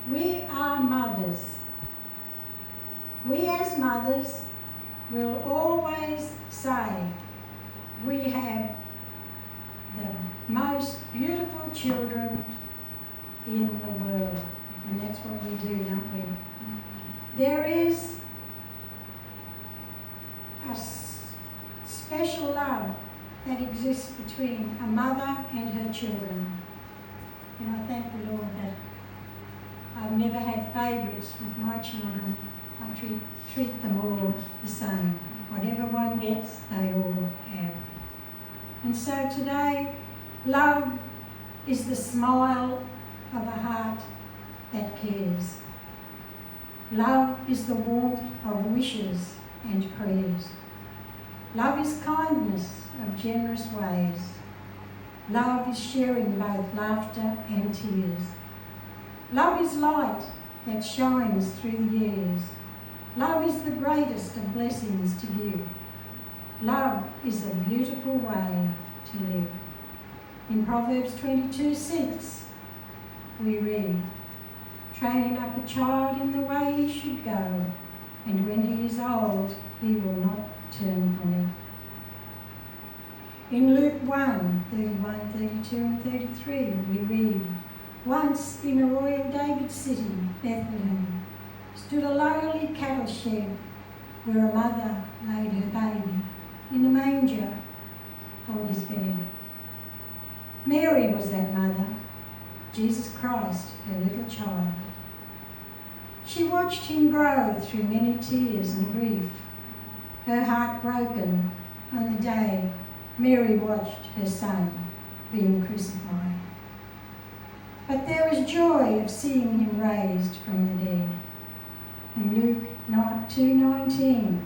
We are mothers. We as mothers will always say we have the most beautiful children in the world. And that's what we do, don't we? There is a special love that exists between a mother and her children. And I thank the Lord that I've never had favourites with my children. I treat them all the same. Whatever one gets, they all have. And so today, love is the smile of a heart that cares. Love is the warmth of wishes and prayers. Love is kindness of generous ways. Love is sharing both laughter and tears. Love is light that shines through the years. Love is the greatest of blessings to give. Love is a beautiful way to live. In Proverbs 22:6, we read, "Train up a child in the way he should go, and when he is old, he will not turn from it." In Luke 1:31, 32 and 33, we read, "Once in a royal David city, Bethlehem, stood a lowly cattle shed where a mother laid her baby in a manger for his bed. Mary was that mother, Jesus Christ, her little child. She watched him grow through many tears and grief, her heart broken on the day Mary watched her son being crucified. But there was joy of seeing him raised from the dead." In Luke 2:19,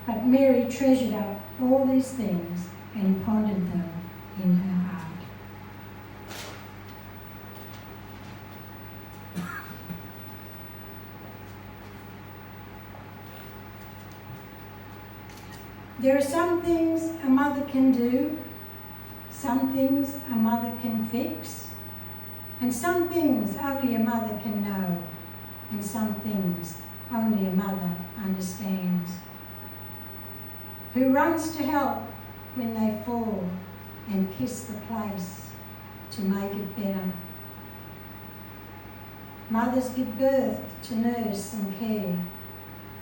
"But Mary treasured up all these things and pondered them in her heart." There are some things a mother can do, some things a mother can fix, and some things only a mother can know, and some things only a mother understands. Who runs to help when they fall and kiss the place to make it better. Mothers give birth to nurse and care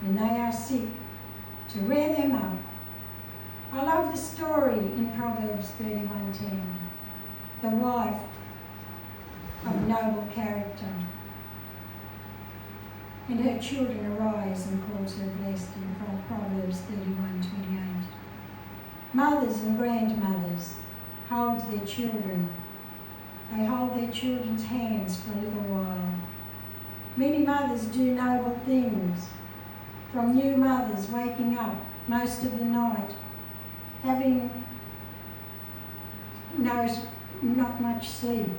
when they are sick, to rear them up. I love the story in Proverbs 31:10, the wife of noble character, and her children arise and calls her blessed in Proverbs 31:28. Mothers and grandmothers hold their children. They hold their children's hands for a little while. Many mothers do noble things, from new mothers waking up most of the night, having not much sleep.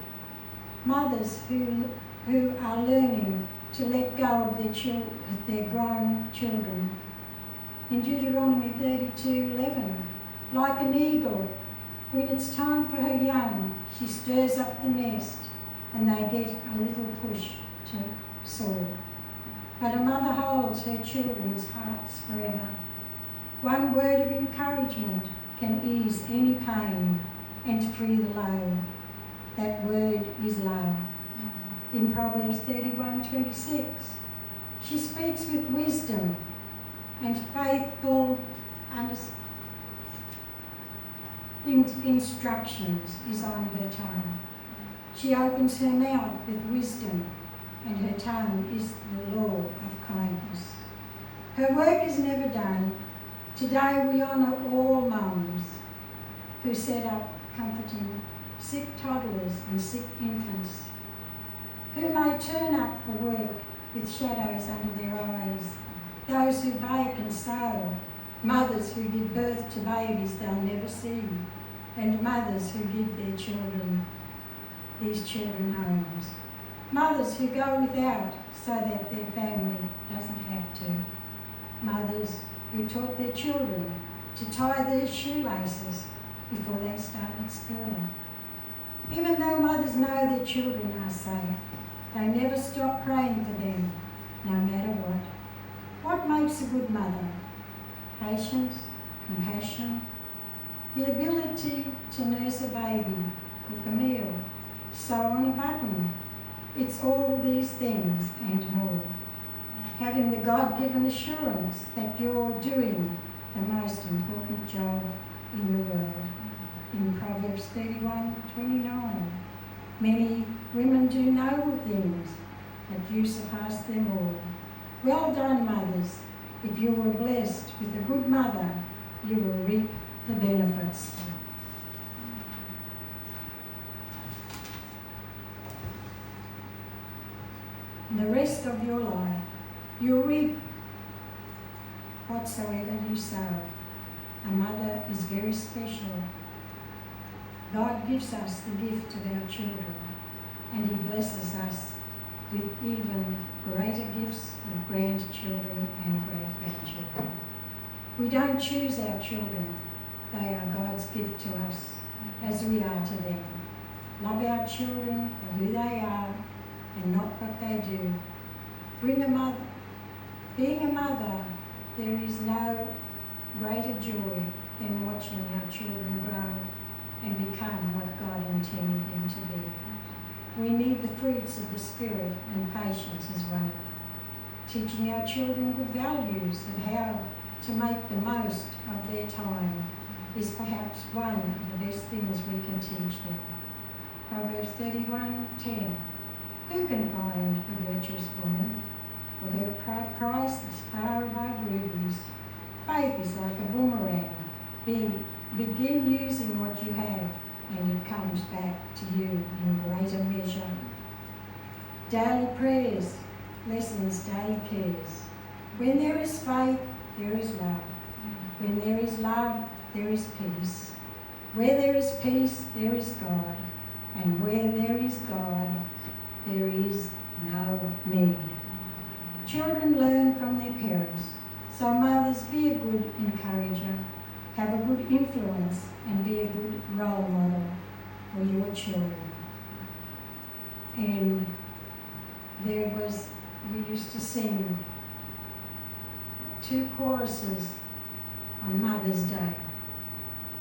Mothers who are learning to let go of their grown children. In Deuteronomy 32:11, like an eagle, when it's time for her young, she stirs up the nest and they get a little push to soar. But a mother holds her children's hearts forever. One word of encouragement can ease any pain and free the load. That word is love. In Proverbs 31:26, she speaks with wisdom, and faithful instructions is on her tongue. She opens her mouth with wisdom, and her tongue is the law of kindness. Her work is never done. Today we honour all mums who set up comforting sick toddlers and sick infants, who may turn up for work with shadows under their eyes, those who bake and sew, mothers who give birth to babies they'll never see, and mothers who give these children homes, mothers who go without so that their family doesn't have to, mothers who taught their children to tie their shoelaces before they started school. Even though mothers know their children are safe, They never stop praying for them, no matter what. What makes a good mother? Patience, compassion, the ability to nurse a baby, cook a meal, sew on a button. It's all these things and more. Having the God-given assurance that you're doing the most important job in the world. In Proverbs 31:29, many women do noble things, but you surpass them all. Well done, mothers. If you were blessed with a good mother, you will reap the benefits. The rest of your life, you'll reap whatsoever you sow. A mother is very special. God gives us the gift of our children, and He blesses us with even greater gifts of grandchildren and great-grandchildren. We don't choose our children. They are God's gift to us, as we are to them. Love our children for who they are and not what they do. Being a mother, there is no greater joy than watching our children grow and become what God intended them to be. We need the fruits of the Spirit, and patience is one of them. Teaching our children good values and how to make the most of their time is perhaps one of the best things we can teach them. Proverbs 31:10. Who can find a virtuous woman? For her price is far above rubies. Faith is like a boomerang. Begin using what you have, and it comes back to you in greater measure. Daily prayers, lessons, daily cares. When there is faith, there is love. When there is love, there is peace. Where there is peace, there is God. And where there is God, there is no need. Children learn from their parents. So mothers, be a good encourager, have a good influence, and be a good role model for your children. And we used to sing 2 choruses on Mother's Day.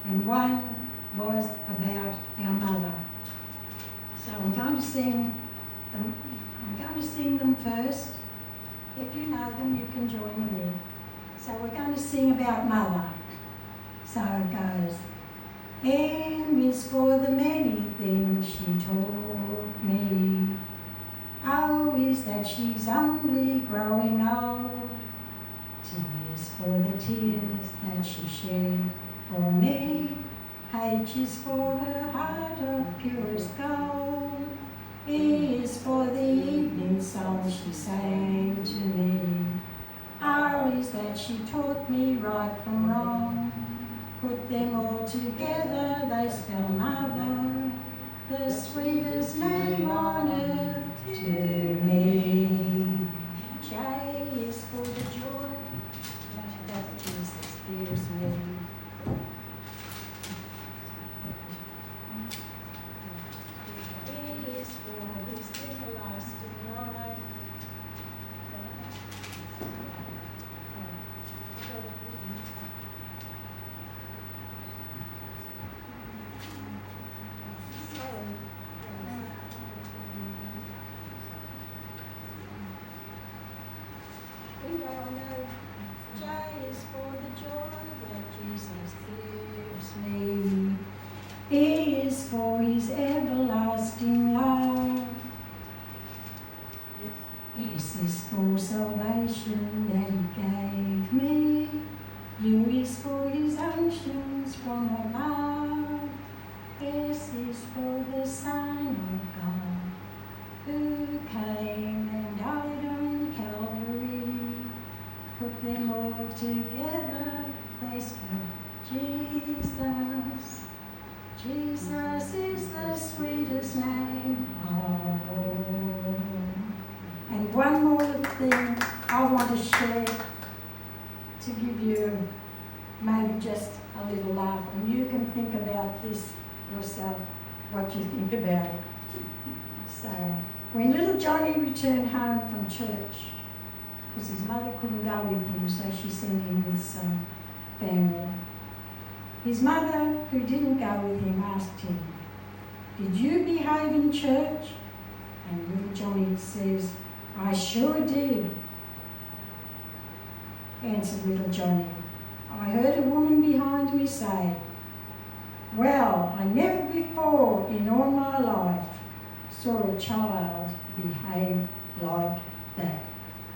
And one was about our mother. So I'm going to sing them first. If you know them, you can join me in. So we're going to sing about Mother. So it goes. M is for the many things she taught me. O is that she's only growing old. T is for the tears that she shed for me. H is for her heart of purest gold. E is for the evening song she sang to me. R is that she taught me right from wrong. Put them all together, they spell Mother, the sweetest name on earth to me. J is for the joy that Jesus gives me. E is for His everlasting life. We all know J is for the joy that Jesus gives me. E is for His everlasting love. S is for salvation that He gave me. U is for His oceans from above. S is for the Son of God, who came and died on Calvary. Put them all together, they spell Jesus. Jesus is the sweetest name of all. And one more thing I want to share to give you maybe just a little laugh, and you can think about this yourself, what you think about it. So When little Johnny returned home from church, because his mother couldn't go with him, so she sent him with some family. His mother, who didn't go with him, asked him, "Did you behave in church?" And little Johnny says, "I sure did," answered little Johnny. "I heard a woman behind me say, 'Well, I never before in all my life saw a child behave like that.'"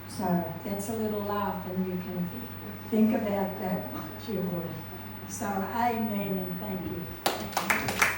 So that's a little laugh, and you can think about that what you would. So amen and thank you.